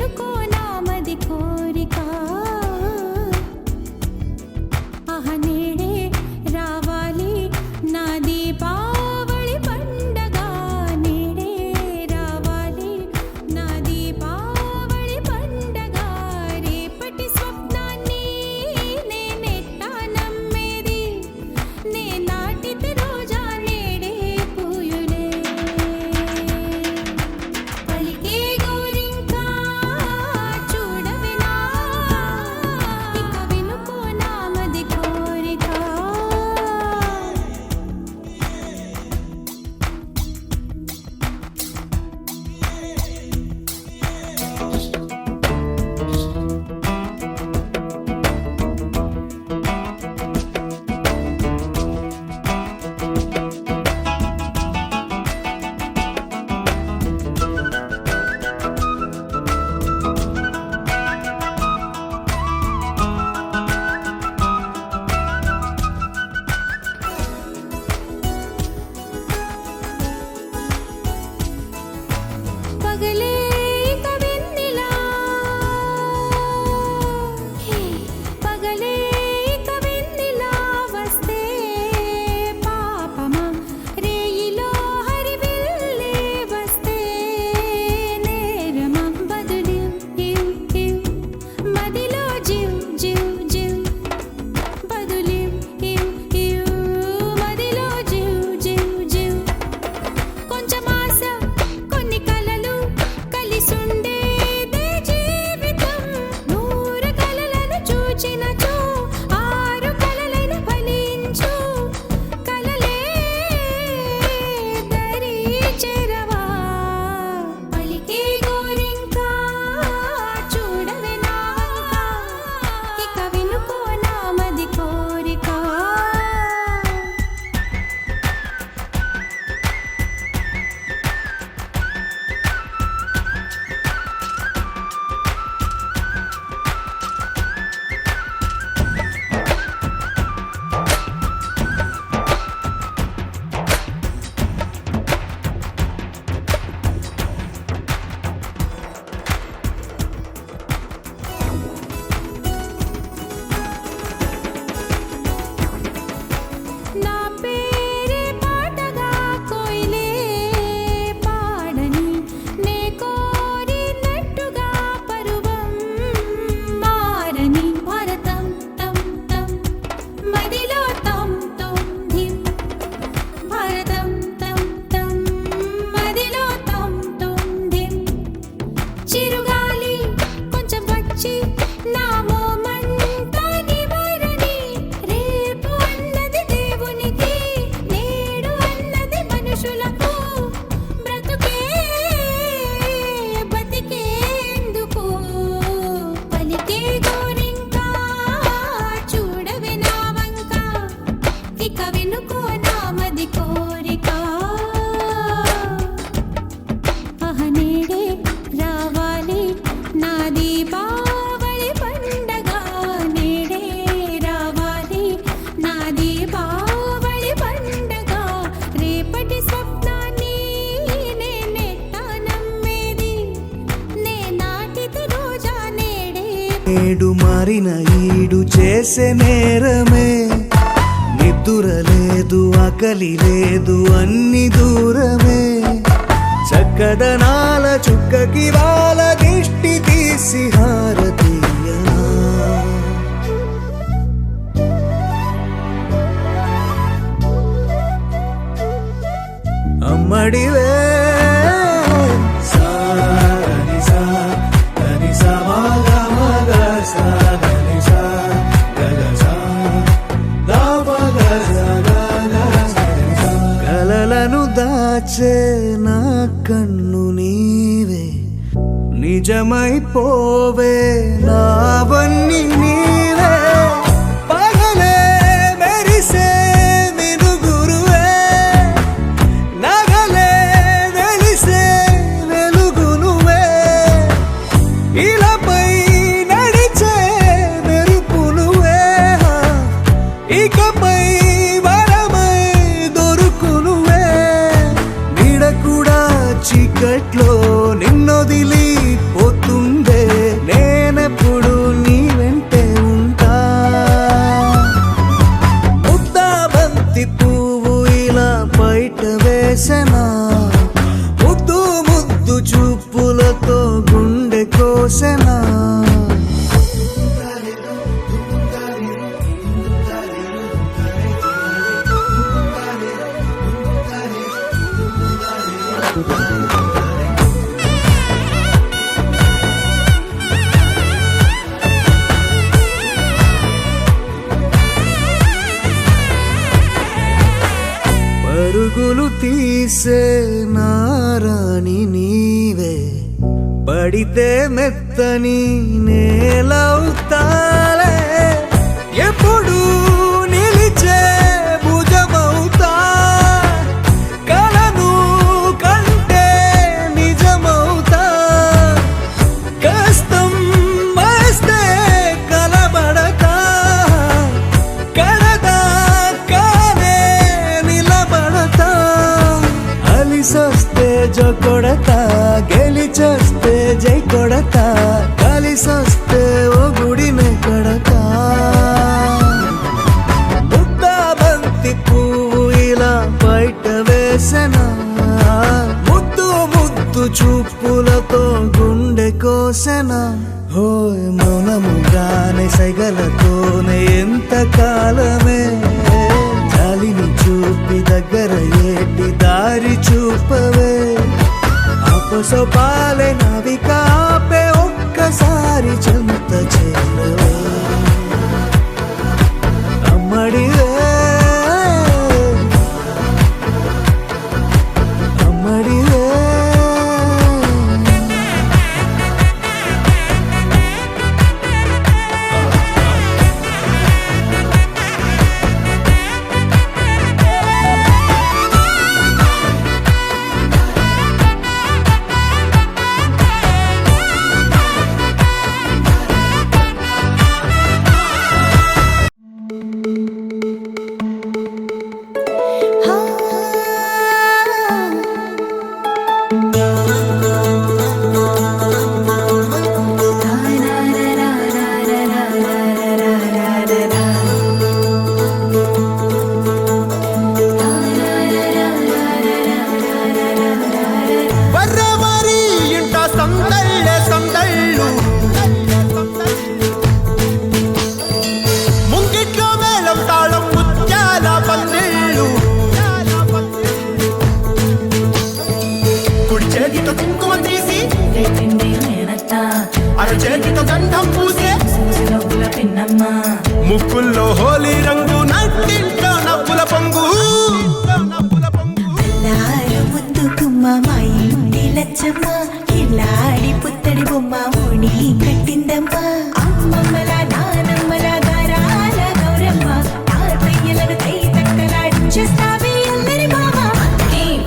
వినుకో నామది కోరిక ఆహ నేడే రావాలి నా దీపావళి పండగ నేడే రావాలి నా దీపావళి పండగ రేపటి స్వప్నాన్ని నేనెట్టా నమ్మేది నే నాటితే రోజా నేడే పూయులే పలికే గోరింకా చూడవినా ఇక వినుకో నామది కోరిక పగలే కవెన్నెలా పగలే కవెన్నెలా వస్తే పాపమా రేయిలో హరివిల్లే వస్తే నేరమా బదులు మదిలో జివ్ జివ్ జివ్ బదులు మదిలో జివ్ జివ్ జివ్ కొంచెం ఆశ కొన్ని కలలు కలిసుండేదే జీవితం నూరు కలలను చూచినచో ఆరు కలలైన ఫలించు కలలే దరి చేరవా పలికే గోరింకా చూడవే నావంక ఇక వినుకో నామది కోరిక నా పేరే పాటగా కోయిలే పాడని నే కోరినట్టుగా పరువం మారని భారతం తం తం మదిలో తం తం ధిం భారతం తం తం మదిలో తం తం ధిం చిరుగాలి కొంచెం వచ్చి నా మోమంతా నివారణి రేపు అన్నది దేవునికి నేడు అన్నది మనుషులకు బ్రతుకే బతికేందుకు పలికే గోరింకా చూడవే నావంక ఇక వినుకో నామది కోరిక ఆహ నేడే రావాలి నా దీపావళి పండగ నేడే రావాలి నా దీపావళి పండగ రేపటి స్వప్నాన్ని నేనెట్టా నమ్మేది నే నాటితే రోజా నేడే నేడు మారిన ఈడు చేసే నేరమే నిద్దుర లేదు ఆకలి లేదు అన్ని దూరమే చక్కదనాల చుక్కకి వాళ్ళ దిష్టి తీసి హారతీయనా అమ్మడివే కలలను దాచే నా కన్ను నీవే నిజమైపోవే నావన్నీ నీవే పగలే మెరిసే వెలుగురువే నగలే వెలిసే వెలుగునువే ఇలాపై నడిచే మెరుపునువే ఇకపై వరమై దొరుకునువే నీడ కూడా చీకట్లో నిన్నొదిలి పోతుందే తీసే నారాణి నీవే, పడితే మెత్తని నేలవుతాలే, ఎప్పుడు నిలిచే భుజమవుతా, కలను కంటే నిజమవుతా, కష్టం వస్తే కలబడతా, కడదాకానే నిలబడతా, అలిసొస్తే జో కొడతా, గెలిచొస్తే జై కొడతా, కలిసొస్తే ఓ గుడినే కొడతా. ముద్దా బంతి పువ్వు ఇలా బయట వేసనా, ముద్దు ముద్దు చూపులతో గుండె కోసెనా, హోయ్ మౌనముగానే సైగలతోనే ఎంత కాలమే, జాలిని చూపి దగ్గర ఏటి దారి చూపవే, అపసొపాలే నవికాపే ఒక్కసారి చెంత చేరవే, అమ్మడివే అమ్మడివే. వరవరి ఇంట సందళ్ళే సందళ్ళు, ముంగిట్లో మేళం తాళం ముత్యాల పందిళ్ళు, కుడి చేతితో కుంకుమ తీసి అర చేతితో గంధం పూసే ముక్కుల్లో హోలీ రంగు, నట్టింట్లో నవ్వుల పొంగు. ముద్దు గుమ్మ మా ఇంటి లచ్చమ్మ, ఇల్లాడి పుత్తడి బొమ్మ ఓణి కట్టిందమ్మ, అమ్మమ్మల నానమ్మల గారాల గౌరమ్మ, తాతయ్యలను కై తక్కలాడించేస్తావే అందరి మామ,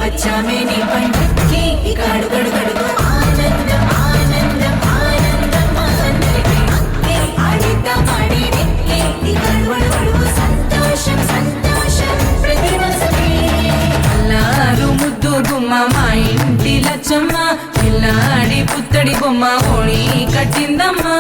వచ్చామే నీ పంటకి ఇక అడుగడుగడుగు ఆనందం ఆనందం ఆనందం అందరికీ, ఆడిద్దాం ఆడిడే ఇక అడుగడుగడుగు సంతోషం సంతోషం ప్రతి మనసుకి. అల్లారు ముద్దు గుమ్మ మా ఇంటి లచ్చమ్మ, పిల్లాడి పుత్తడి బొమ్మ ఓణి కట్టిందమ్మా.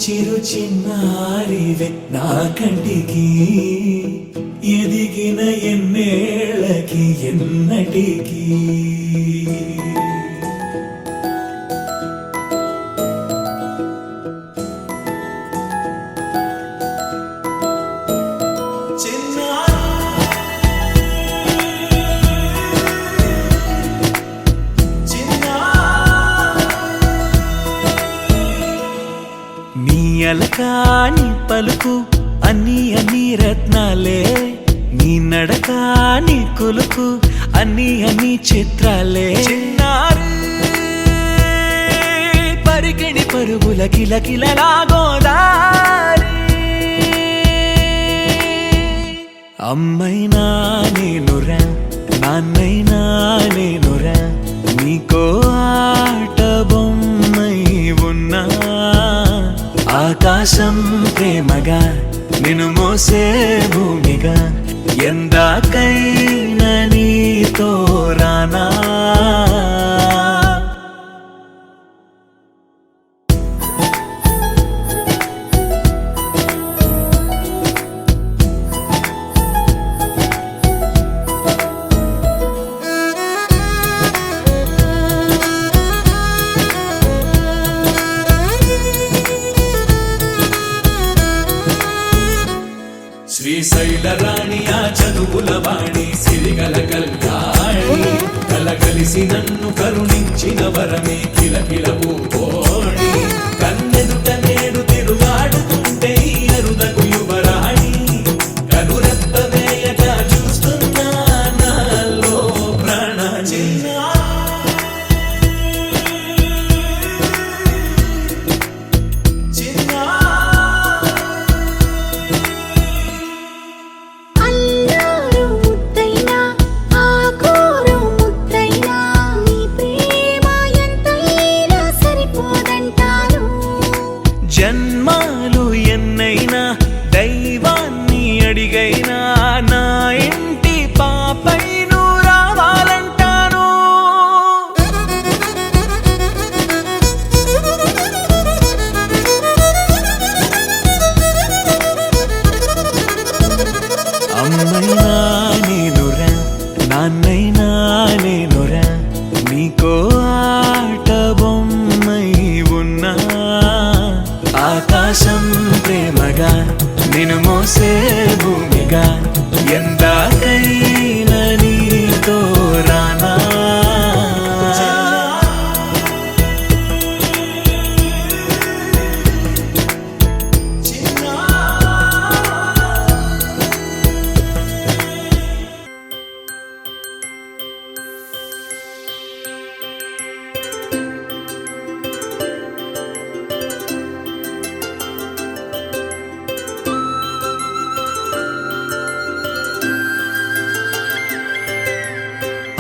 చిరు చిన్నారివే నా కంటికి ఎదిగిన ఎన్నేళ్ళకి ఎన్నటికి నీ అలకాని పలుకు అన్ని అన్ని రత్నాలే నీ నడకాని కులుకు అన్ని అన్ని చిత్రాలే చిన్నారు పరికిణి పరుగుల కిలకిలలాగోదారి అమ్మైనా నేనురా నాన్నైనా నేనురా నీకో ఆట బొమ్మై ఉన్నా ఆకాశం ప్రేమగా నిన్ను మోసే భూమిగా ఎందాకైనా నీతో రానా శ్రీశైల రాణి ఆ చదువుల వాణి సిరిగల కళ్యాణి కలగలిసి నన్ను కరుణించిన వరమే కిలకిల పూకోణి కన్నెదుట నేడు తిరుగాడుతుంటే ఈ అరుదకు యువరాణి కనురెప్ప వేయగా చూస్తున్నా నాలో ప్రాణ అల్లారు ముద్దైనా ఆకోరు ముద్దైనా నీ ప్రేమ ఎంతైనా సరిపోదంటారు జన్మాలు ఎన్నైనా దైవాన్ని అడిగైనా నా ఇంటి పాపై నువ్వు రావాలంటాను అమ్మైనా నేనురా నాన్నైనా నేనురా నీకో ఆట బొమ్మై ఉన్నా ఆకాశం ప్రేమగా నిన్ను మోసే భూమిగా ఎందాకైనా నీతో రానా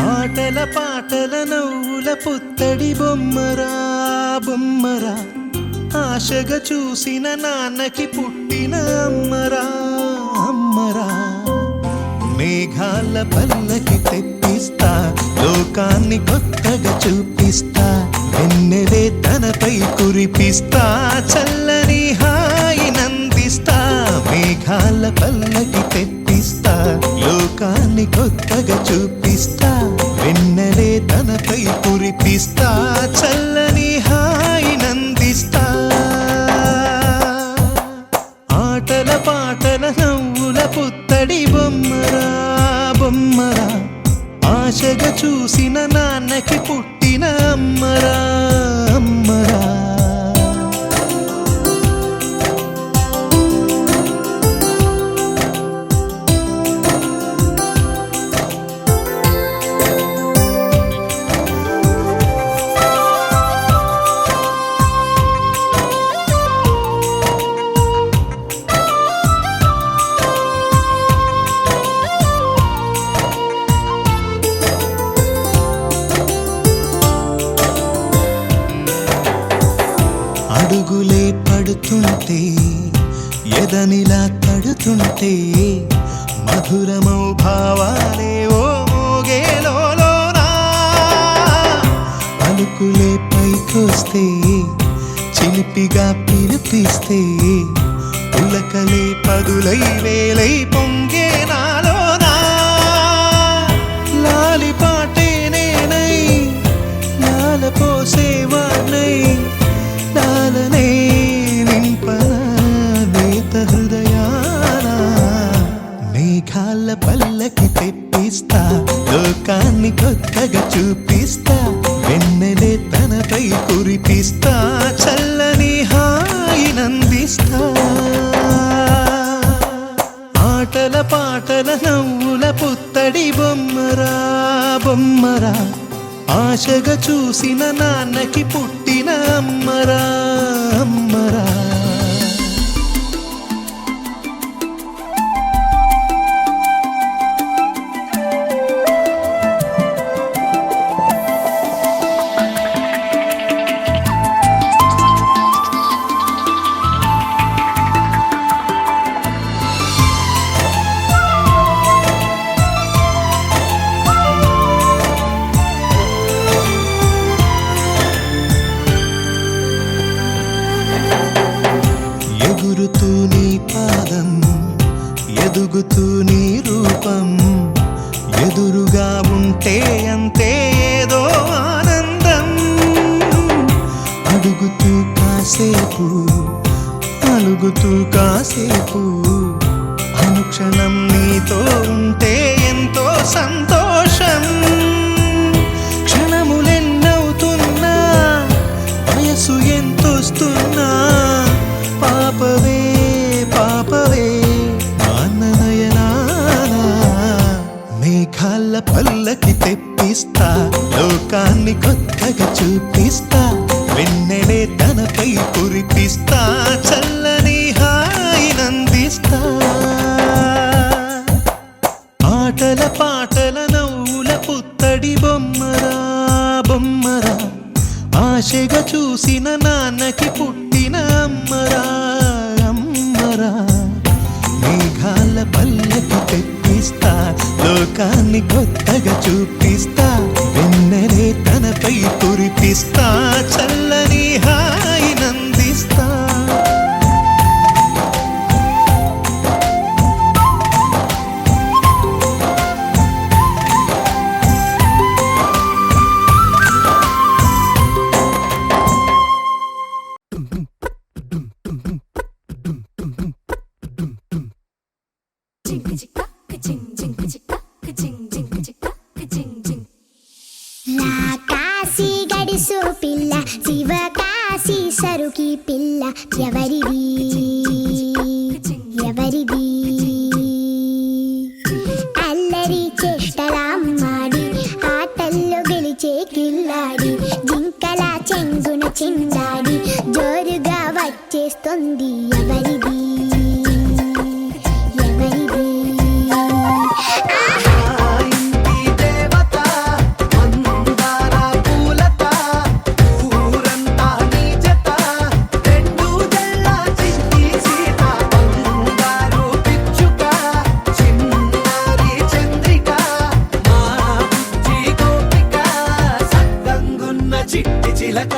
ఆటల పాటల నవ్వుల పుత్తడి బొమ్మరా బొమ్మరా ఆశగా చూసిన నాన్నకి పుట్టిన అమ్మరా అమ్మరా మేఘాల పల్లకి తెప్పిస్తా లోకాన్ని కొత్తగా చూపిస్తా వెన్నెలే తనపై కురిపిస్తా చల్లని హాయి నందిస్తా మేఘాల పల్లకి తెప్పిస్తా లోకాన్ని కొత్తగా చూపిస్తా వెన్నెలే తనపై కురిపిస్తా చల్లని హాయి నందిస్తా ఆటల పాటల నవ్వుల పుత్తడి బొమ్మరా బొమ్మరా ఆశగా చూసిన నాన్నకి పుట్టిన అమ్మరా అమ్మరా అడుగులే పడుతుంటే ఎదనిలా తడుతుంటే మధురమౌ భావాలే ఓ మోగేలోనా పలుకులే పైకొస్తే చిన్న చిలిపిగా పిలిపిస్తే ఉలకలే పదులై వేలై పొంగే నాలోనా లాలి పాటే నేనై లాల పోసేవాణ్ణై లాలనే నింపనా నేత హృదయాన మేఘాల పల్లకి తెప్పిస్తా లోకాన్ని కొత్తగా చూపిస్తా వెన్నెలే తనపై కురిపిస్తా చల్లని హాయినందిస్తా ఆటల పాటల నవ్వుల పుత్తడి బొమ్మరా బొమ్మరా ఆశగా చూసిన నాన్నకి పుట్టిన అమ్మరా అమ్మరా ఎగురుతూ నీ పాదం ఎదుగుతూ నీ రూపం ఎదురుగా ఉంటే అంతే ఏదో ఆనందం అడుగుతూ కాసేపు అలుగుతూ కాసేపు అనుక్షణం నీతో ఉంటే ఎంతో సంతోషం క్షణములెన్నవుతున్నా వయసు ఎంతొస్తున్నా పాపవే పాపవే నాన్ననయనానా మేఘాల పల్లకి తెప్పిస్తా లోకాన్ని కొత్తగా చూపిస్తా వెన్నెలే తనపై కురిపిస్తా చల్లని హాయినందిస్తా ఆటల పాటల నవ్వుల పుత్తడి బొమ్మరా బొమ్మరా ఆశగా చూసిన నాన్నకి పుట్టిన అమ్మరా అమ్మరా మేఘాల పల్లకి తెప్పిస్తా లోకాన్ని కొత్తగా చూపిస్తా వెన్నెలే తనపై కురిపిస్తా చల్లని హాయినందిస్తా కాశీ గడిసు పిల్ల శివ కాశీ సరుకి పిల్ల ఎవరిది ఎవరిది అల్లరి చేష్టలామ్మాడి ఆటల్లో గెలిచే కిల్లాడి జింకల చెంగున చిందాడి జోరుగా వచ్చేస్తుంది ఎవరిది ఎవరిది చిట్టి చిలక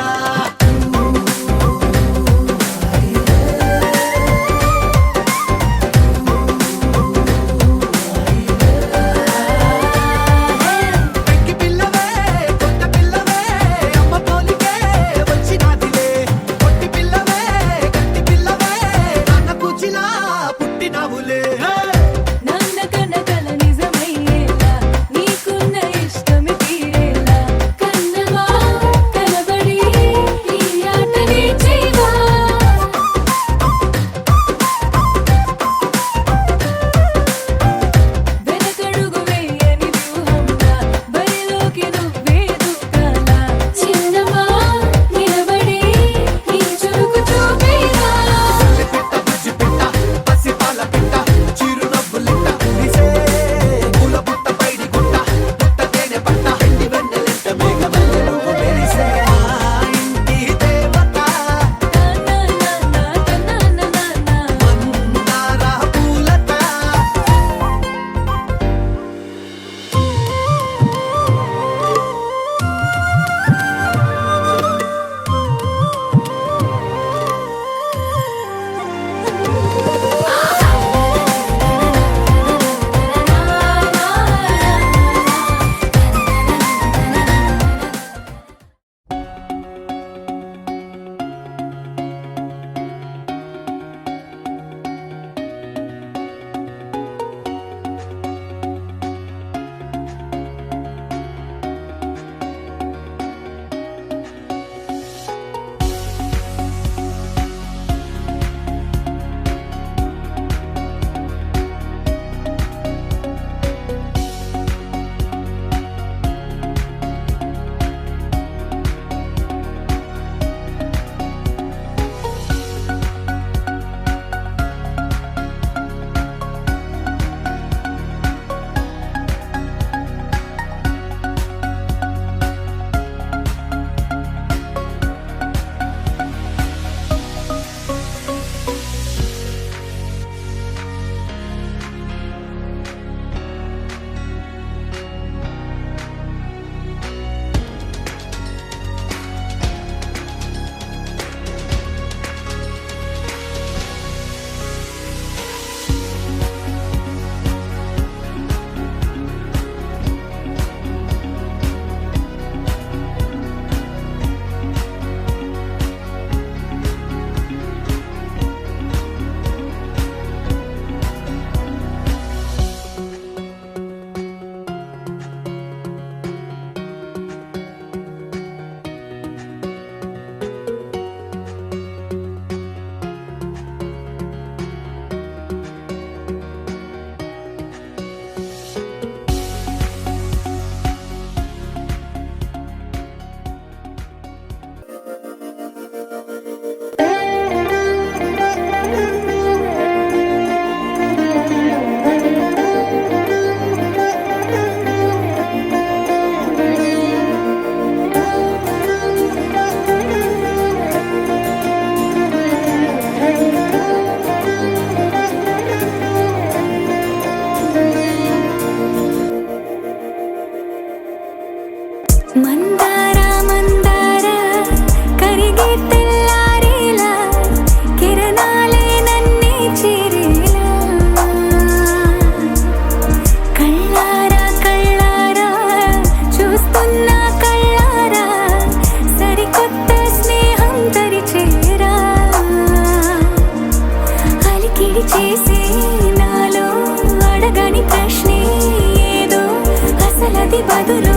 ఏది బదులో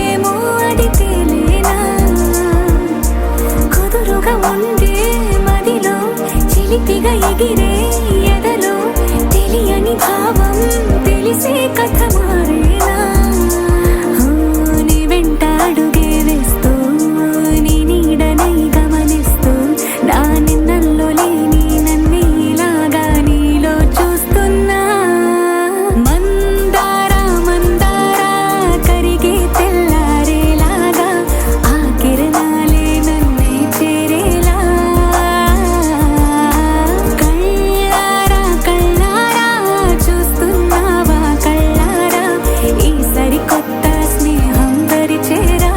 ఏమో అది తేలేనా కుదురుగా ఉండే మదిలో చిలిపిగా ఎగిరే ఎదలో తెలియని భావం తెలిసే కథ మారేనా నీ వెంట అడుగే వేస్తూ నీ నీడనై గమనిస్తూ నా నిన్నల్లో లేని నన్నే ఇలాగా నీలో చూస్తున్నా మందార మందార కరిగే తెల్లారేలాగా ఆ కిరణాలే నన్నే చేరేలా కళ్ళారా కళ్ళారా చూస్తున్నావా కళ్ళారా ఈ సరికొత్త స్నేహం పరిచేరా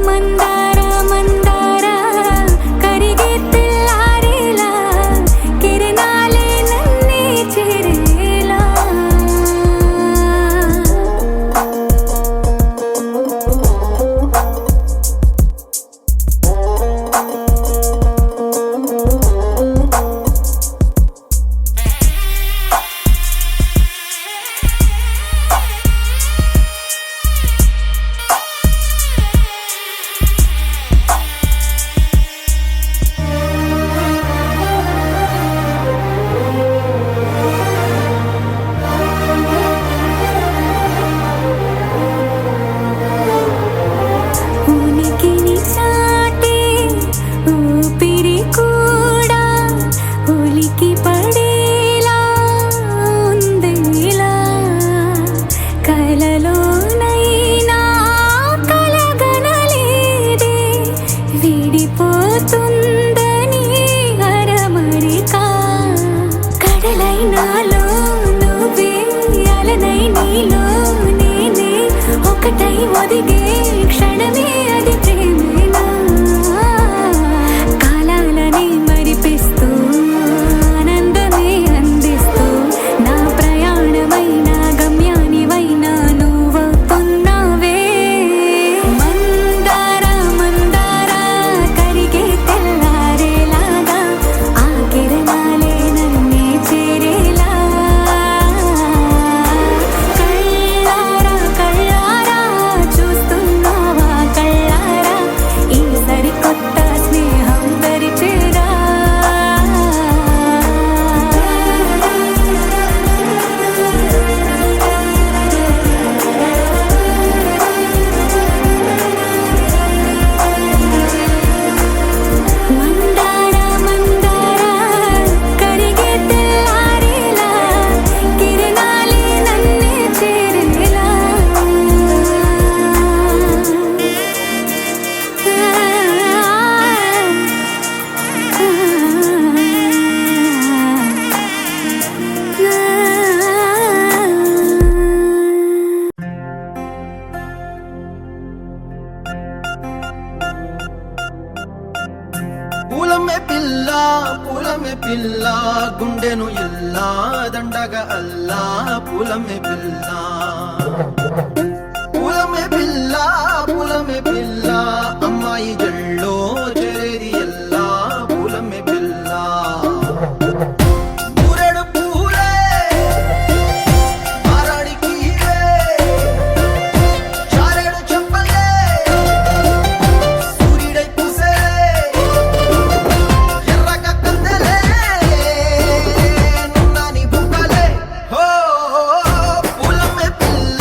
మందార మందార కరిగే తెల్లారేలా కిరణాలే నన్నే చేరేలా ఉనికిని చాటే ఊపిరి కూడా ఉలికి పడేలా ఉందిలా కలలోనైనా కలగనలేదే విడిపోతుందని అరమరిక కడలైనాలో నువ్వే అలనై నీలో నేనే ఒకటై ఒదిగే క్షణమే అది ప్రేమేనా కాలాలని మరిపిస్తూ ఆనందమే అందిస్తూ నా ప్రయాణమైన గమ్యానివైనా నువ్వవుతున్నావే మందార మందార కరిగే తెల్లారేలాగా ఆ కిరణాలే నన్నే చేరేలా కళ్ళారా కళ్ళారా చూస్తున్నావా కళ్ళారా ఈ సరికొత్త స్నేహం పరిచేరా మందార మందార కరిగే తెల్లారేలా కిరణాలే నన్నే చేరేలా పూలమే పిల్ల గుండెను ఇల్లా దండగ అల్లా పూలమే పిల్ల పూలమే పిల్ల అమ్మాయి జల్లో చేరేది ఎల్లా పూలమే పిల్ల పూరెడు పూలే మారాడికి చారెడు చెప్పలే సూర్యుడై పూసే ఎర్రగ కందలే నున్నాని బుక్కలే హో పూలమే పిల్ల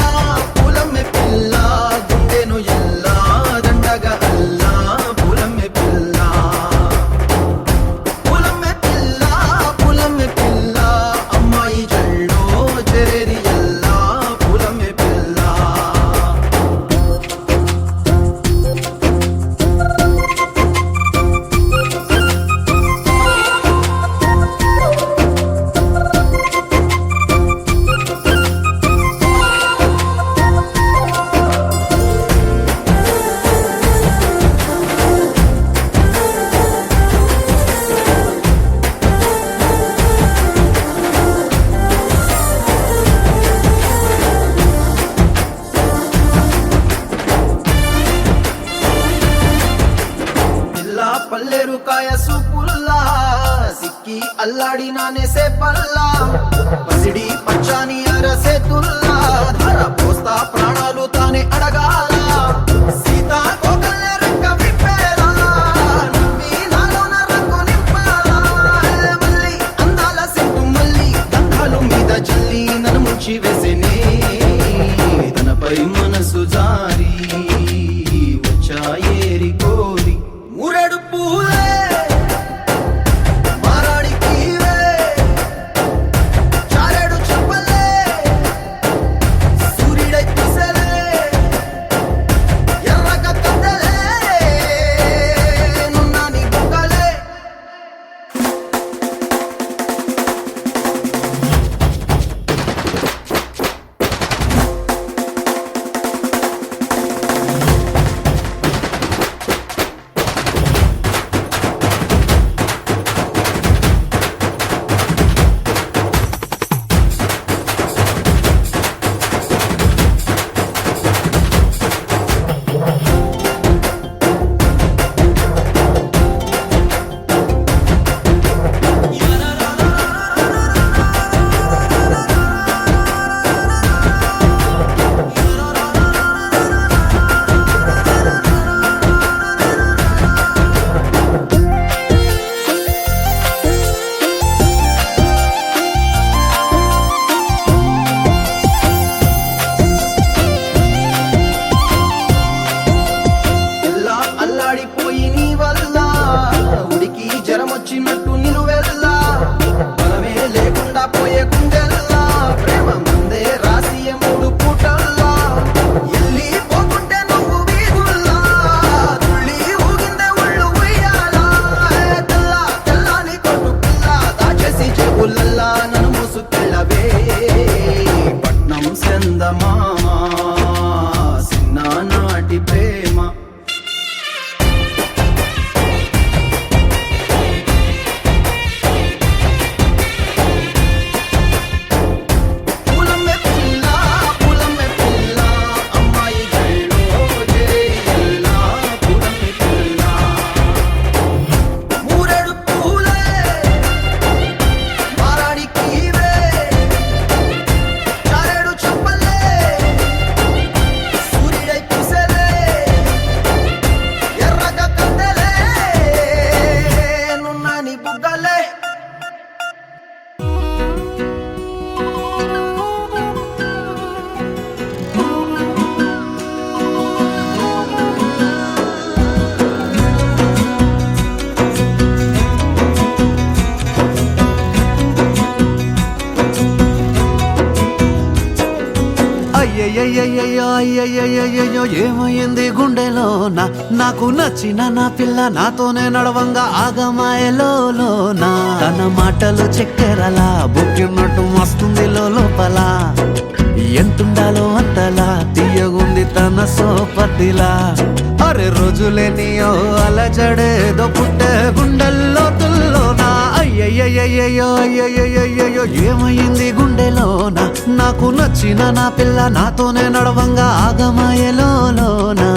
వెల్లుకాయ సూపుల్లా సిక్కి అల్లాడి నానేసే పల్లా పసిడి పచ్చాని అరసే తుల్లా ధర పోస్తా ప్రాణాలు తానే అడగాల సీతా కోకల్లే రెక్క విప్పేలా నవ్వి నాలోన రంగు నింపాలా మళ్ళీ అందాల సెంటు మళ్ళీ గంధాలు మీద జల్లి నన్ను ముంచి వేసేనే తనపై మనసు జారి వచ్చాయేరి కోరి మురడు పూలే మారాడికి చారెడు చెప్పలే సూర్యుడై కుసలే ఎర్రగ కద్దలే నున్నాని బుగ్గలే ఎల్లా అల్లాడిపోయి నీ వల్ల ఉడికి జ్వరమొచ్చినట్టు నిలువెల్లా బలమే లేకుండా పోయే గుండెల్లా ప్రేమ ముందే రాసియ మూడు పూటల్లా ఎల్లి పోతుంటే నువ్వు వీధుల్లా తుళ్ళి ఊగిందే ఒళ్ళు ఉయ్యాలా తెల్లా తెల్లాని కొట్టు పిల్ల దాచేసి చెవులల్లా నన్ను మూసుకెళ్ళవే పట్నం చందమామ చిన్ననాటి ప్రేమ పూలమ్మే పిల్ల అమ్మాయి గళ్ళో జేయల్లా పూలమ్మే పిల్ల మూరెడు పూలే మారాడికి చారెడు చెప్పలే సూర్యుడై కుసలే ఎర్రగ కద్దలే నున్నాని బుగ్గలే అయ్యయ్యయ్యయ్యో అయ్యయ్యయ్యయ్యో ఏమైంది గుండెలోన నాకు నచ్చిన నా పిల్ల నాతోనే నడవంగా ఆగమాయలోన తన మాటలు చక్కెరలా బుక్కినట్టు మస్తుంది లోపల ఎంతుండాలో అంతలా తీయగుంది తన సోపతిలా అరే రోజులేనియో అలజడేదో పుట్టే గుండెల్లో తుల్లోనా అయ్యయ్యయ్యయ్యో అయ్యయ్యయ్యయ్యో ఏమైంది గుండెలోన నాకు నచ్చిన నా పిల్ల నాతోనే నడవంగా ఆగమాయలోనా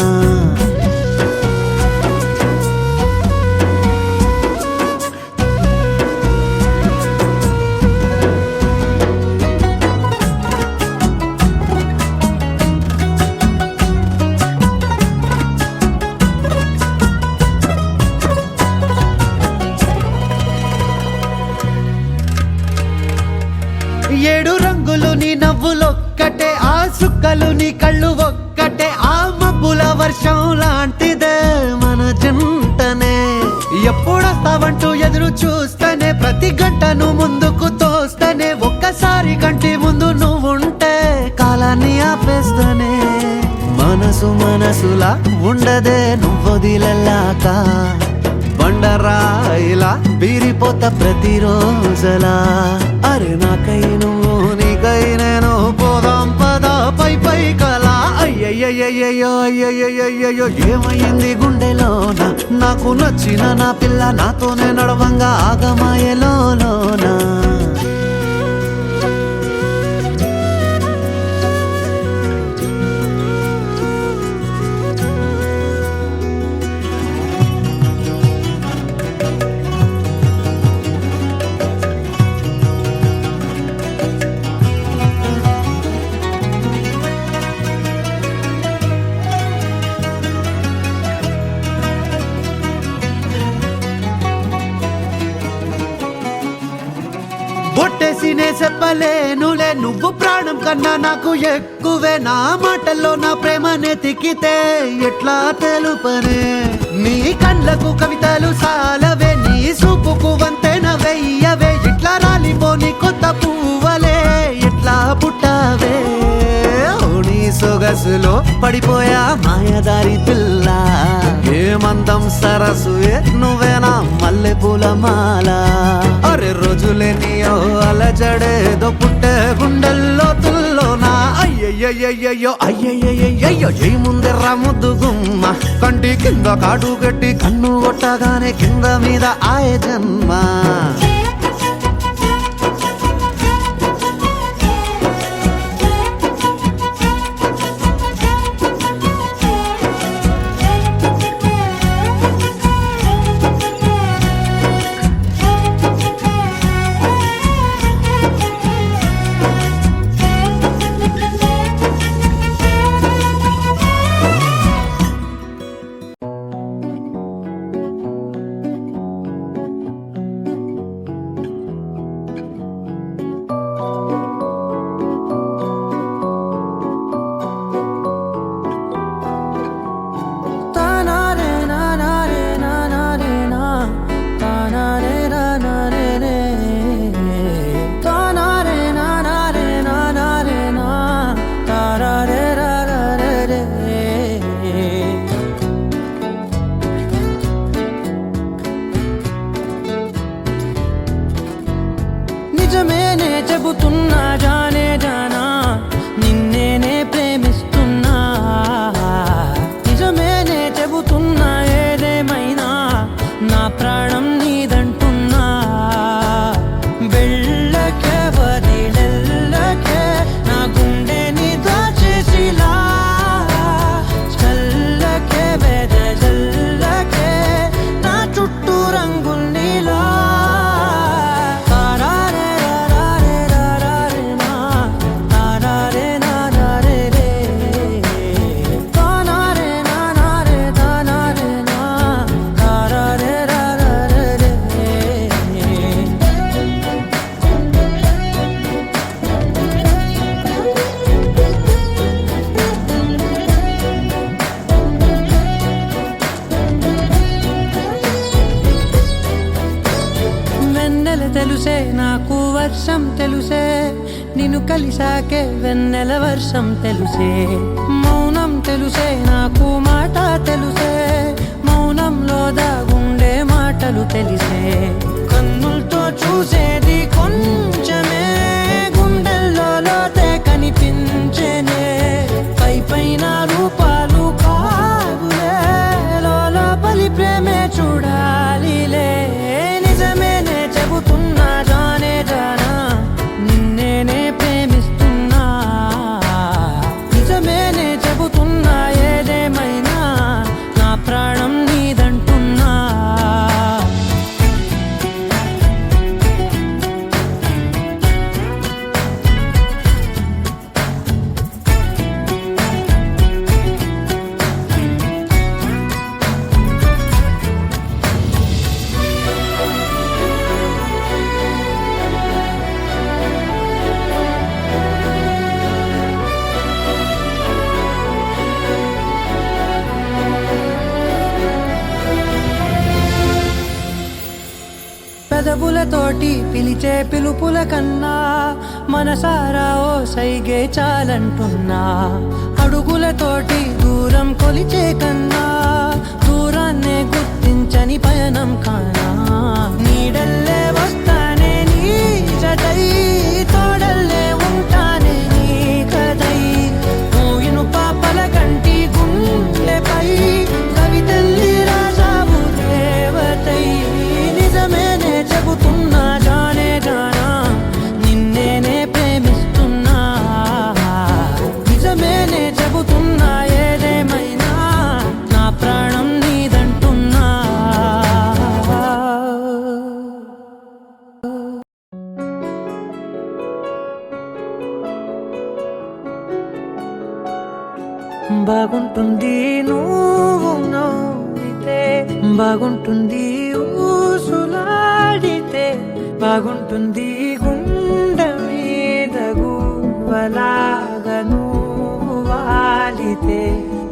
ఏడు రంగులు నీ నవ్వులొక్కటే ఆ సుక్కలు నీ కళ్ళు ఒక్కటే ఆ మబ్బుల వర్షం లాంటిదే మన జంటనే ఎప్పుడొస్తావంటూ ఎదురు చూస్తేనే ప్రతి గంటను ముందుకు తోస్తేనే ఒక్కసారి కంటి ముందు నువ్వుంటే కాలాన్ని ఆపేస్తేనే మనసులా ఉండదే నువ్వొదిలెల్లాక బండరాయిలా బీరిపోత ప్రతిరోజలా అరే నాకై నువ్వు నీకై నేను పోదాం పద పై కలా అయ్యయ్యయ్యయ్యో అయ్యయ్యయ్యయ్యో ఏమైంది గుండెలోన నాకు నచ్చిన నా పిల్ల నాతోనే నడవంగా ఆగమాయలోనా చెప్పలేనులే నువ్వు ప్రాణం కన్నా నాకు ఎక్కువే నా మాటల్లో నా ప్రేమనే తిక్కితే ఎట్లా తెలుపనే నీ కళ్ళకు కవితలు సాలవే నీ సూపుకు వంతెన వెయ్యవే ఇట్లా రాలిపోని కొత్త పువ్వలే ఎట్లా పుట్టావే నీ సొగసులో పడిపోయా మాయదారి పిల్ల ఏమందం సరసు నువ్వేనా మల్లె పూల మాల అరే రోజులే నీయో అలజడేదో పుట్టే గుండెల్లో తుల్లోనా అయ్యయ్యయ్యో అయ్యయ్యయ్యో ఏ ముందెర్ర ముద్దు గుమ్మ కంటి కింద కాటు గట్టి కన్ను కొట్టగానే కింద మీద ఆయ జన్మ నిజమేనే చెబుతున్నా జానే జానా నిన్నేనే ప్రేమిస్తున్నా నిజమేనే చెబుతున్నా ఏదేమైనా నా ప్రాణం నీదంటున్నా వెళ్ళకే వదిలెల్లకే నా గుండెని దాచేసిలా చల్లకే వెదజల్లకే నా చుట్టూ రంగుల్నిలా తెలుసే నాకు వర్షం తెలుసే నిన్ను కలిసాకే వెన్నెల వర్షం తెలుసే మౌనం తెలుసే నాకు మాట తెలుసే మౌనంలో దాగుండే మాటలు తెలిసే కన్నులతో చూసేది కొంచెమే గుండెల్లో లోతే కనిపించేనే పై పైన రూపాలు కాదులే లోపలి ప్రేమే చూడాలిలే నిజమేనే చెబుతున్నా జానే జానా నిన్నేనే ప్రేమిస్తున్నా నిజమేనే చెబుతున్నా ఏదేమైనా నా ప్రాణం నీదంటున్నా పెదవులతోటి పిలిచే పిలుపుల కన్నా మనసారా ఓ సైగే చాలంటున్నా అడుగులతోటి దూరం కొలిచే కన్నా దూరాన్నే గుర్తించని పయనం కానా నీడల్లే వస్తానే నీ జతై తోడల్లే ఉంటానే నీ కదై మోయిను పాపల కంటి గుండెపై కవితల్లి రాజావు దేవతై నిజమేనే చెబుతున్నా జానే జానా నిన్నేనే ప్రేమిస్తున్నా నిజమేనే చెబుతున్నా ఏదేమైనా నా ప్రాణం నీదంటున్నా బాగుంటుంది నువ్వు నవ్వితే బాగుంటుంది ఊసులాడితే బాగుంటుంది గుండె గువ్వలాగా నువ్వు వాలితే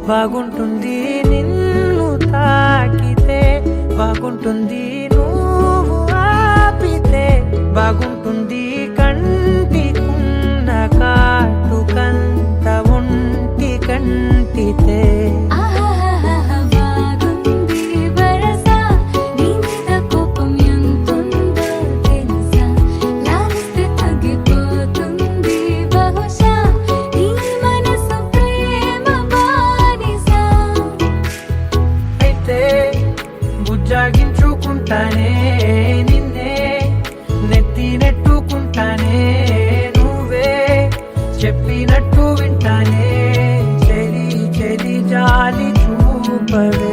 బాగుంటుంది, నిన్ను తాకితే బాగుంటుంది, నువ్వు ఆపితే బాగుంటుంది, కంటికున్న కాటుకంత ఒంటి కంటితే బాగుంది వరస నీ మీద కోపం ఎంతుందో తెలుసా, లాలిస్తే తగ్గిపోతుంది బహుశా నీ మనసు ప్రేమ బానిస. అయితే బుజ్జాగించుకుంటానే నిన్నే, నెత్తి నెట్టుకుంటానే, నువ్వే చెప్పినట్టు వింటానే, చెలి చెలి జాలి చూపవే.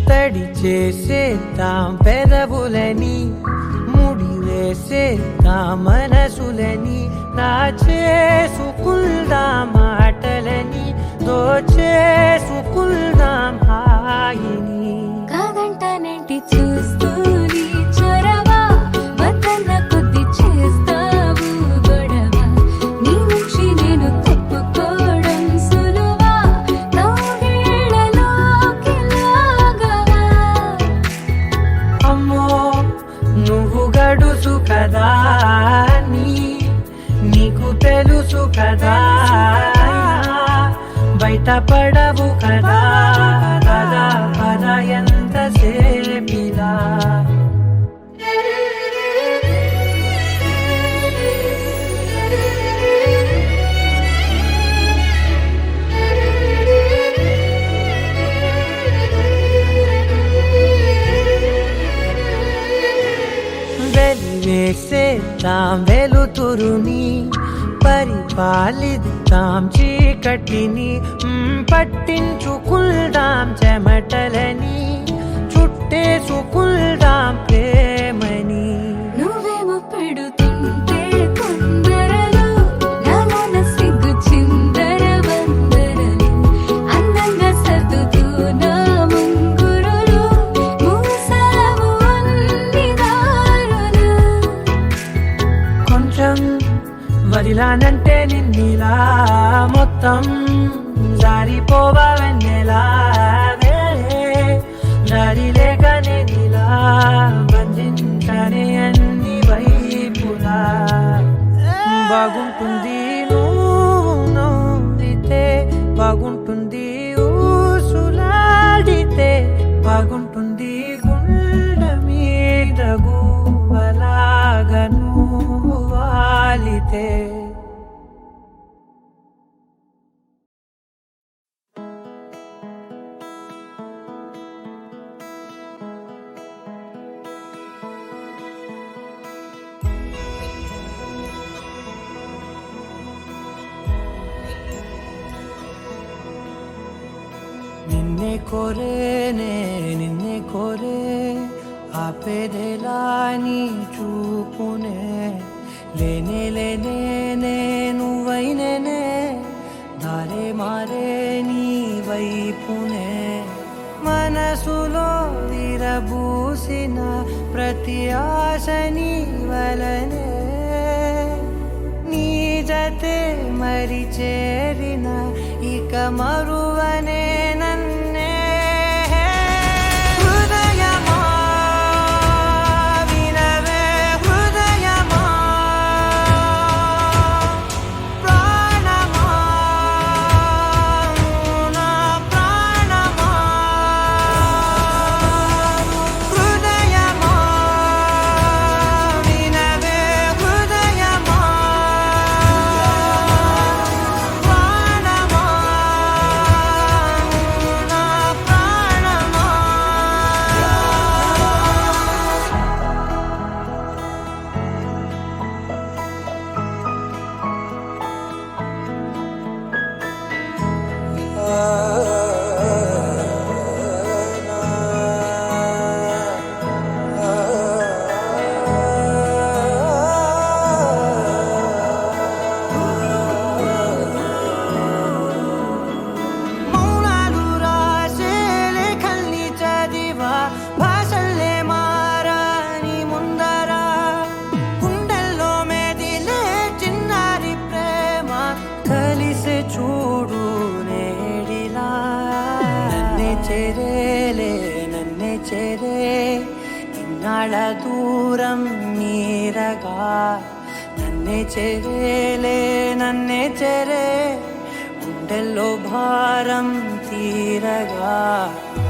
తడి చేసేద్దాం పెదవులని, ముడి వేసేద్దాం మనసులని, నా చేసుకుందాం మాటలని, దోచేసుకుందాం హాయిని. కాదంటానేంటి చూస్తూ నీ చొరవ, వద్దన్న కొద్ది చేస్తావు గొడవ, నీ నుంచి నేను తప్పుకోవడం సులువా, నవ్వేళ్ళలోకి లాగవా. అమ్మో నువ్వు గడుసు కదా, నీకు తెలుసు కదా, బయట పడవు కదా, పద పద ఎంతసేపిలా. వెలివేసేద్దాం వెలుతురుని, పరిపాలిద్దాం చీకటిని, పట్టించుకుందాం చెమటలని, చుట్టేసుకుందాం ప్రేమని. నువ్వేమో పెడుతుంటే కొందరలు, నాలోన సిగ్గు చిందర వందరలు, అందంగా సర్దుతూ నా ముంగురులు, మూసావు అన్ని దారులు. కొంచెం వదిలానంటే నిన్నిలా, మొత్తం జారిపోవా వెన్నెలా, దారి లేక నేనిలా బంధించనే అన్ని వైపులా. బాగుంటుంది నువ్వు నవ్వితే, బాగుంటుంది ఊసులాడితే, బాగుంటుంది గుండె మీద గువ్వలాగా నువ్వు వాలితే. నిన్నే కోరేనే నిన్నే కోరే, ఆపేదేలా నీ చూపునే, లేనే లేనే నువ్వైనేనే, దారే మారే నీ వైపునే. మనసులో విరబూసిన ప్రతి ఆశ నీ వలనే, నీ జతే మరి చేరిన ఇక మరువనే నన్నే. హృదయమా వినవే, హృదయమా ప్రాణమా, నా ప్రాణమా, హృదయమా వినవే, హృదయమా ప్రాణమా, నా ప్రాణమా. చేరేలే నన్నే చేరే ఇన్నాళ్ళ దూరం నీరగా నన్నే చేరేలే నన్నే చేరే గుండెల్లో భారం తీరగా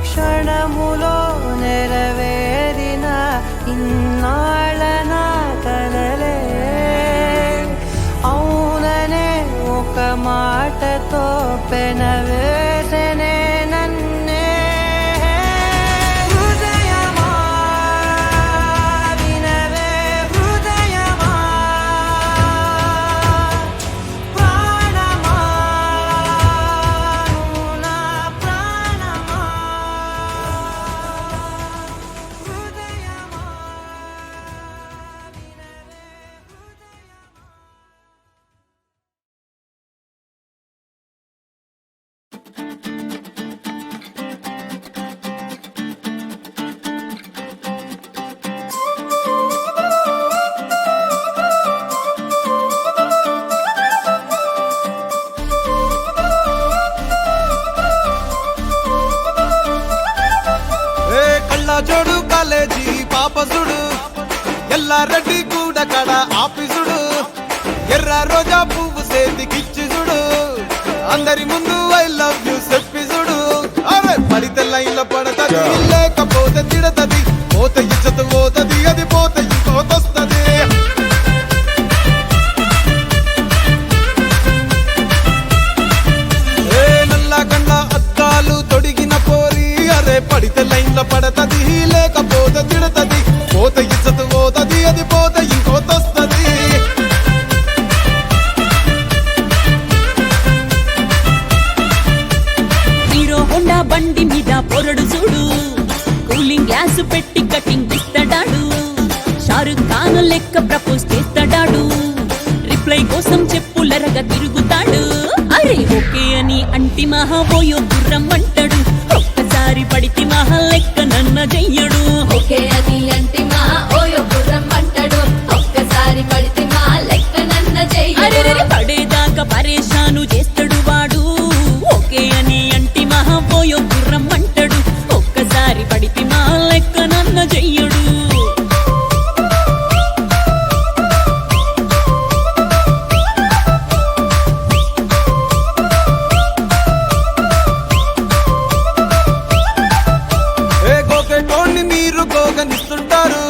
క్షణములో నెరవేరిన ఇన్నాళ్ళ నా కలలే అవుననే ఒక మాటతో పెనవేసనే నన్నే హృదయమా వినవే హృదయమా ప్రాణమా నువ్వు నా ప్రాణమా హృదయమా ఏ కళ్ళ జోడు కాలేజీ పాపసుడు ఎల్లారెడ్డి కూడా కడ ఆఫీసుడు ఎర్ర రోజా పువ్వు సేతికిచ్చి చూడు అందరి ముందు ఐ లవ్ యూ చెప్పి చూడు అరే పడితే లైన్ల పడతది లేకపోతే తిడతది పోత ఇచ్చత పోతది అది పోత ఇంకోతొస్తది ఏ నల్ల కళ్ళ అద్దాలు తొడిగిన పోరి అరే పడితే లైన్ల పడతది లేకపోతే తిడతది పోత ఇచ్చత పోతది అది పోత ఇంకోతొస్తది హీరో హోండా బండి మీద పొరడు చూడు కూలింగ్ గ్లాస్ పెట్టి కటింగ్ ఇస్తాడాడు షారుఖ్ ఖాన్ లెక్క ప్రపోజ్ చేస్తాడాడు రిప్లై కోసం చెప్పులరగా తిరుగుతాడు అరే ఓకే అని అంటి మహా పోయో గుర్రం అంటాడు ఒక్కసారి పడితే మహా లెక్క నన్న చెయ్యడు ఓకే అది అంటే మా ఓయో గుర్రం అంటాడు ఒక్కసారి పడితే మా లెక్క నన్న అరే చెయ్యడు పడేదాకా పరేషాను చేస్తాడు వాడు ఓకే అని అంటి మహా పోయో గుర్రం అంటాడు ఒక్కసారి పడితే మా లెక్క నన్న చెయ్యడు ఏ గోకెటోన్ని మీరు గోగనిస్తుంటారు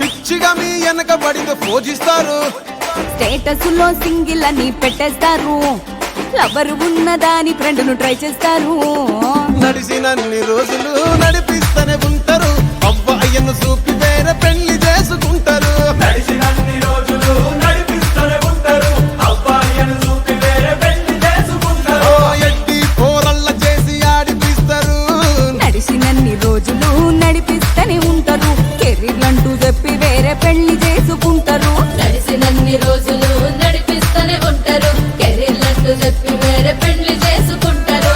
పిచ్చిగా మీ వెనక పడితే పూజిస్తారు స్టేటస్ లో సింగిల్ అని పెట్టేస్తారు లవర్ ఉన్నదాని ఫ్రెండ్ ను ట్రై చేస్తారు నడిచినన్ని రోజులు నడిపిస్తూనే ఉంటారు అవ్వ అయ్యను చూపి వేరే పెళ్లి చేసుకుంటారు నడిచినన్ని రోజులు నడిపిస్తూనే ఉంటారు అబ్బాయిని చూపి వేరే పెళ్లి చేసుకుంటారు ఓ ఎడ్డి పోరల్ల చేసి ఆడిపిస్తారు నడిచినన్ని రోజులు నడిపిస్తూనే ఉంటారు కెరీర్ అంటూ చెప్పి వేరే పెళ్లి చేసుకుంటారు నడిచినన్ని రోజులు నడిపిస్తూనే ఉంటారు కెరీర్లంటూ చెప్పి వేరే పెళ్లి చేసుకుంటారు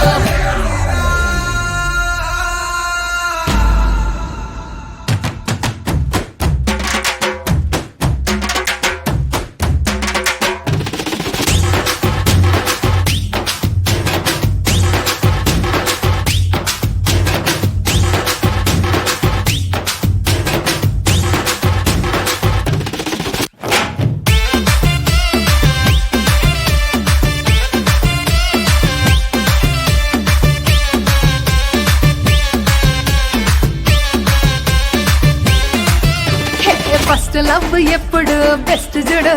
ఫస్ట్ లవ్ ఎప్పుడు బెస్ట్ చూడు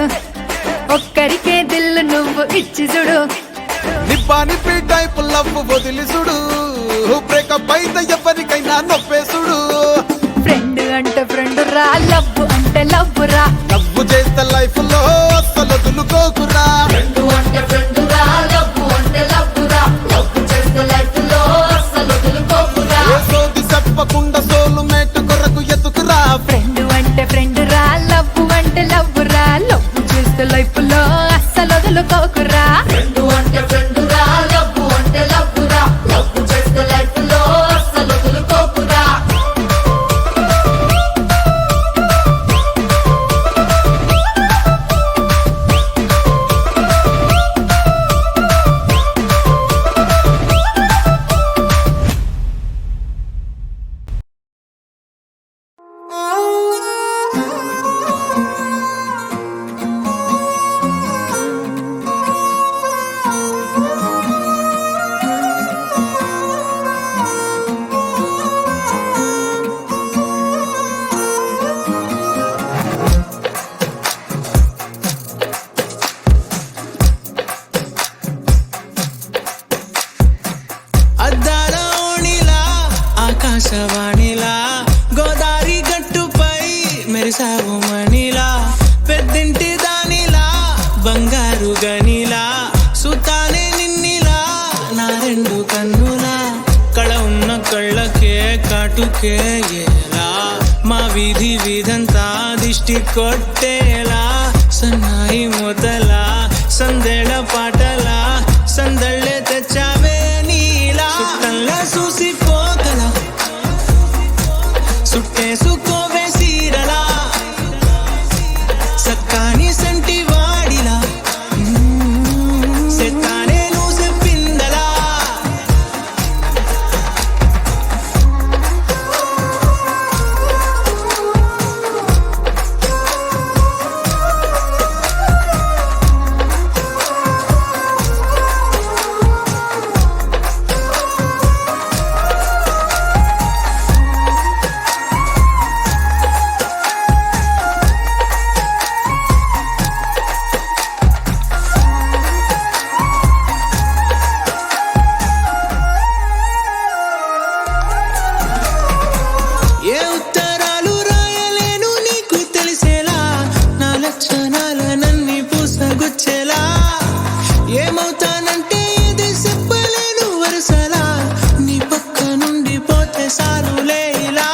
ఒక్కరికే దిల్లు నువ్వు ఇచ్చి చూడు నిబ్బా నిప్పి టైప్ లవ్ వదిలి చూడు బ్రేకప్ అయితే ఎవరికైనా నొప్పేసుడు ఫ్రెండ్ అంటే ఫ్రెండ్ రా లవ్ అంటే లవ్ రా లవ్ చేస్తే లైఫ్ లో అస్సలు వదులుకోకురా ఫ్రెండు అంటే ఫ్రెండు రా లవ్వు అంటే లవ్వు రా లవ్వు చేస్తే లైఫ్ లో అస్సలు వదులుకోకురా ఏ సోది చెప్పకుండా సోలు మేటు కొరకు ఎతుకురా ఫ్రెండ్ అంటే ఫ్రెండ్ రా లవ్ అంటే లవ్ రా లవ్ చేస్తే లైఫ్ లో అస్సలు వదులుకోకురా ఫ్రెండు అంటే ఫ్రెండు రా లవ్వు అంటే లవ్వు రా లవ్వు చేస్తే లైఫ్ లో అస్సలు వదులుకోకురా ఆకాశవాణిలా గోదారి గట్టుపై మెరిసావు మణిలా పెద్దింటి దానిలా బంగారు గనిలా సుతానే నిన్నిలా నా రెండు కన్నులా కళ ఉన్న కళ్ళకే కాటుకే ఎలా మా వీధి వీధంతా దిష్టి కొట్టేలా సన్నాయి మొదలా సందేళ పాటలా సందళ్ళే తెచ్చావే నీలా సుట్టంలా చూసిపోగల సుట్టేసుకోవే సీరలా సక్కాని సంటి వాడిలా సెత్తానే నువ్వు చెప్పిందలా ఏ ఉత్తరాలు రాయలేను నీకు తెలిసేలా నా లక్షణాలనన్నీ పూసగుచ్చేలా ఏమవుతానంటే ఇది చెప్పలేను వరుసలా నీ పక్క నుండి పోతే సారులే ఇలా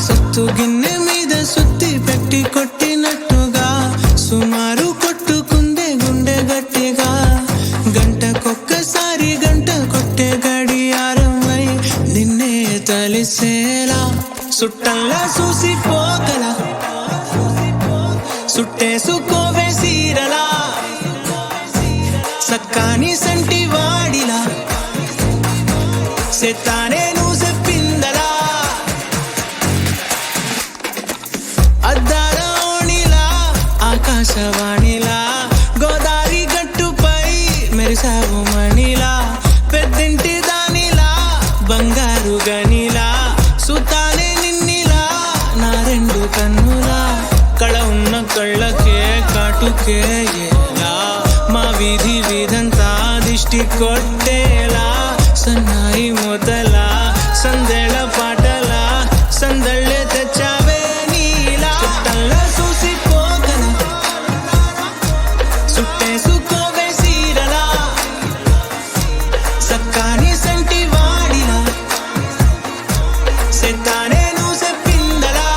సత్తు గిన్నె మీద సుత్తి పెట్టి కొట్టినట్టుగా సుమారు కొట్టుకుందే గుండె గట్టిగా గంటకొక్కసారి గంట కొట్టే గడియారమై నిన్నే తలిసేలా సుట్టంలా చూసిపోగల సుట్టేసుకోవే సీరలా సక్కాని సంటి వాడిలా సెత్తానే నువ్వు చెప్పిందలా అద్దాల ఓణిలా ఆకాశవాణిలా గోదారి గట్టుపై మెరిసావు మణిలా పెద్దింటి దానిలా బంగారు గనిలా సుతానే నిన్నిలా నా రెండు కన్నులా కళ ఉన్న కళ్ళకే కాటుకే ఎలా మా వీధి వీధంతా దిష్టి కొట్టేలా సన్నాయి మొదలా సందేళ పాటలా సందళ్ళే తెచ్చావే నీలా చుట్టంలా చూసిపోగల సుట్టేసుకోవే సీరలా సక్కాని సంటి వాడిలా సెత్తానే నువ్వు చెప్పిందలా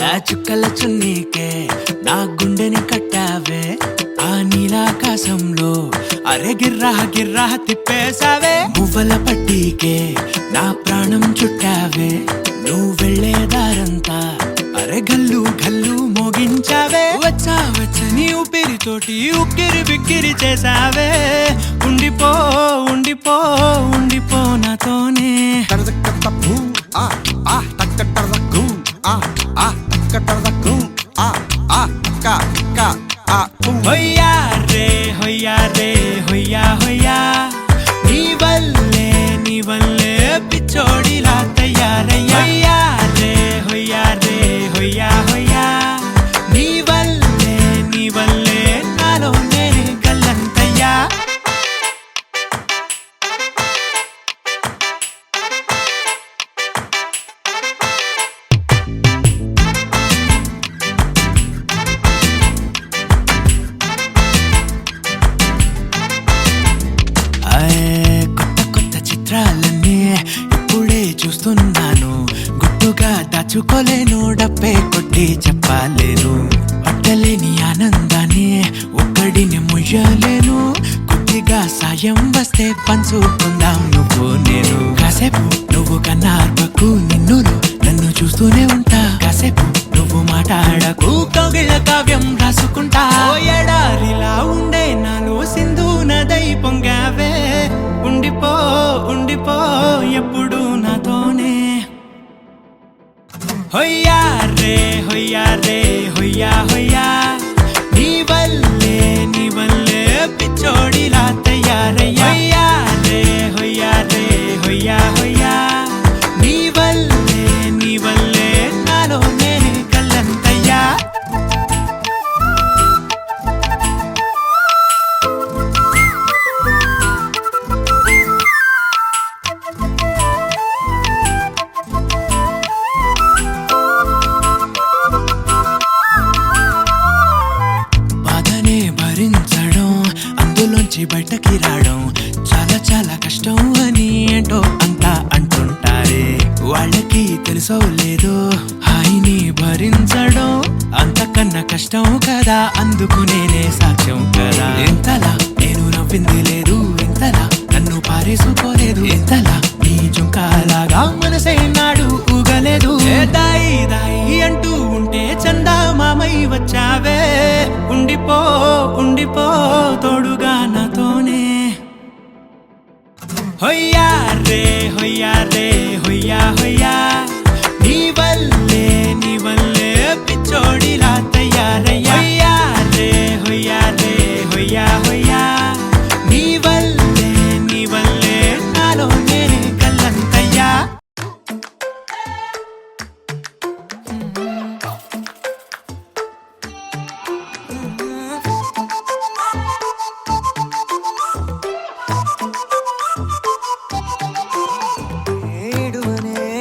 ఆ చుక్కల చున్నీకే నా గుండెని కట్టావే ఆ నీలాకాశంలో అరే గిర్రా గిర్రా తిప్పేశావే మువ్వల పట్టీకే నా ప్రాణం చుట్టావే నువ్వు వెళ్ళేదారంతా అరే గల్లు గల్లు మోగించావే వచ్చా వచ్చని ఊపిరితోటి ఉక్కిరి బిక్కిరి చేసావే ఉండిపో ఉండిపో ఉండిపో నాతోనే హొయ్యా రే హొయ్యా రే హొయ్యా హొయ్యా నీ వల్లే పిచ్చోడిలా తయారయ్యా హొయ్యా రే హొయ్యా హొయ్యా నీ వల్లే నాలో నేనే గల్లంతయ్యా కొత్త చిత్రాలన్నీ ఇప్పుడే చూస్తున్నాను గుట్టుగా దాచుకోలేను డబ్బే కొట్టి చెప్పలేను పట్టలేని ఆనందాన్ని ఒక్కడిని ముయ్యలేను కొద్దిగా సాయం వస్తే పంచుకుందాం నువ్వు నేను కాసేపు నువ్వు కన్నార్పకు నిన్నులో నన్ను చూస్తూనే ఉంటా కాసేపు నువ్వు మాట్లాడకు కౌగిళ్ళ కావ్యం రాసుకుంటా ఎడారిలా ఉండే నాలో సింధు నదై పొంగావే ఉండిపో ఉండిపో ఎప్పుడు నాతోనే హొయ్యా రే హొయ్యా రే హొయ్యా హొయ్యా నీ వల్లే పిచ్చోడిలా తయారయ్యా హొయ్యా రే హొయ్యా హొయ్యా నీ వల్లే నాలోనే కల్లంతయ్యా బాధనే భరించడం అందులోంచి బయటకి రావడం చాలా చాలా కష్టం అని ఏంటో అంతా అంటుంటారే వాళ్ళకి తెలుసో లేదో హాయిని భరించడం అంతకన్నా కష్టం కదా అందుకు నేనే సాక్ష్యం కదా ఎంతలా నేను నవ్వింది లేదు ఎంతలా నన్ను పారేసుకోలేదు ఎంతలా నీ జుంకాలాగా మనసే నాడు ఊగలేదు దాయి దాయి అంటూ ఉంటే చందా మామై వచ్చావే ఉండిపో తోడుగా నాతోనే హొయ్యా రే హొయ్యా రే హొయ్యా హొయ్యా నీ వల్లే పిచ్చోడిలా తయారయ్యా హొయ్యా రే హొయ్యా హొయ్యా నీ వల్లే నాలోనే కల్లంతయ్యా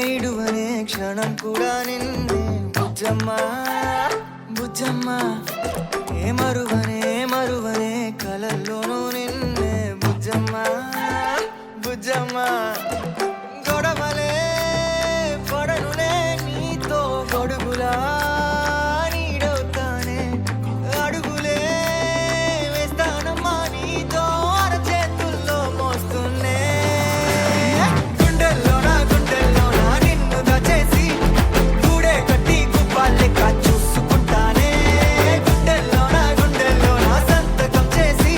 ఇడువనే క్షణం కూడా నిన్నే బుజ్జమ్మ ఏ మరువనే కలల్లోనూ నిన్నే బుజ్జమ్మ గొడవలే పడనులే నీతో గొడుగులా నీడవుతానే అడుగులే వేస్తానమ్మా నీతో అరచేతుల్లో మోస్తున్నే గుండెల్లోనా నిన్ను దాచేసి గూడే కట్టి గుప్పాలెక్క చూసుకుంటానే గుండెల్లోనా సంతకం చేసి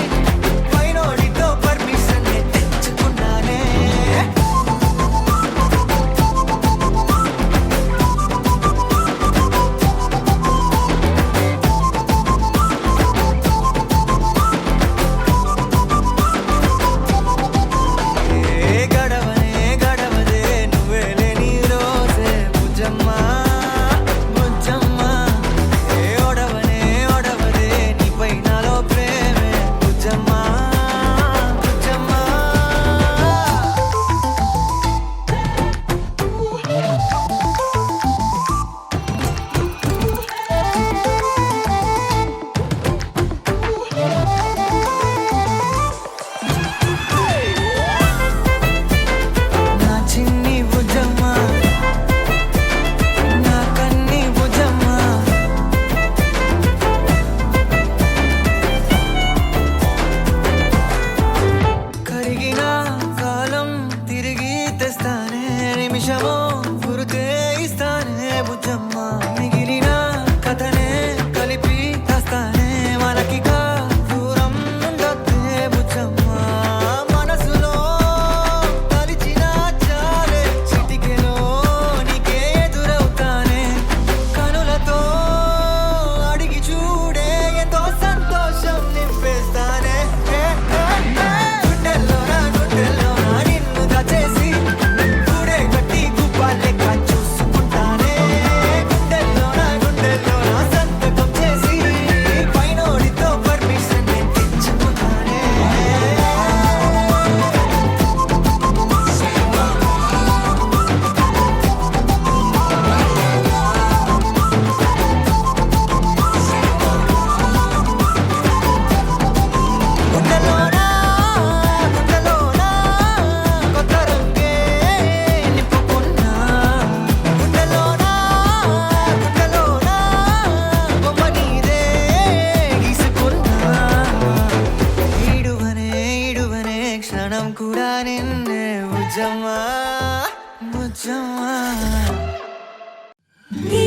పైనోడితో పర్మిషన్ తెచ్చుకున్నానే గడవదే నువ్వే లేని రోజే బుజ్జమ్మ ఓడవదే నీపై నాలో ప్రేమే బుజ్జమ్మ నా చిన్ని బుజ్జమ్మ నా కన్ని బుజ్జమ్మ కరిగిన కాలం తిరిగి తెస్తానే నిమిషమో గురుతే ఇస్తానే బుజ్జమ్మ మిగిలిన కథనే కలిపి తెస్తానే మనకిక దూరం ఉండొద్దే బుజ్జమ్మ మనసులో తలిచిన చాలే చిటికెలో నీకే ఎదురవుతానే కనులతో అడిగి చూడే ఎంతో సంతోషం నింపేస్తానే గుండెల్లోనా నిన్ను దాచేసి గూడే కట్టి గుప్పాలెక్క చూసుకుంటానే గుండెల్లోనా సంతకం చేసి పైనోడితో పర్మిషన్ తెచ్చుకుంటానే గుండెల్లోనా కొత్త రంగే నింపుకున్నా గుండెల్లోనా బొమ్మ నీదే గీసుకున్నా ఇడువనే క్షణం కూడా నిన్నే బుజ్జమ్మ ఈ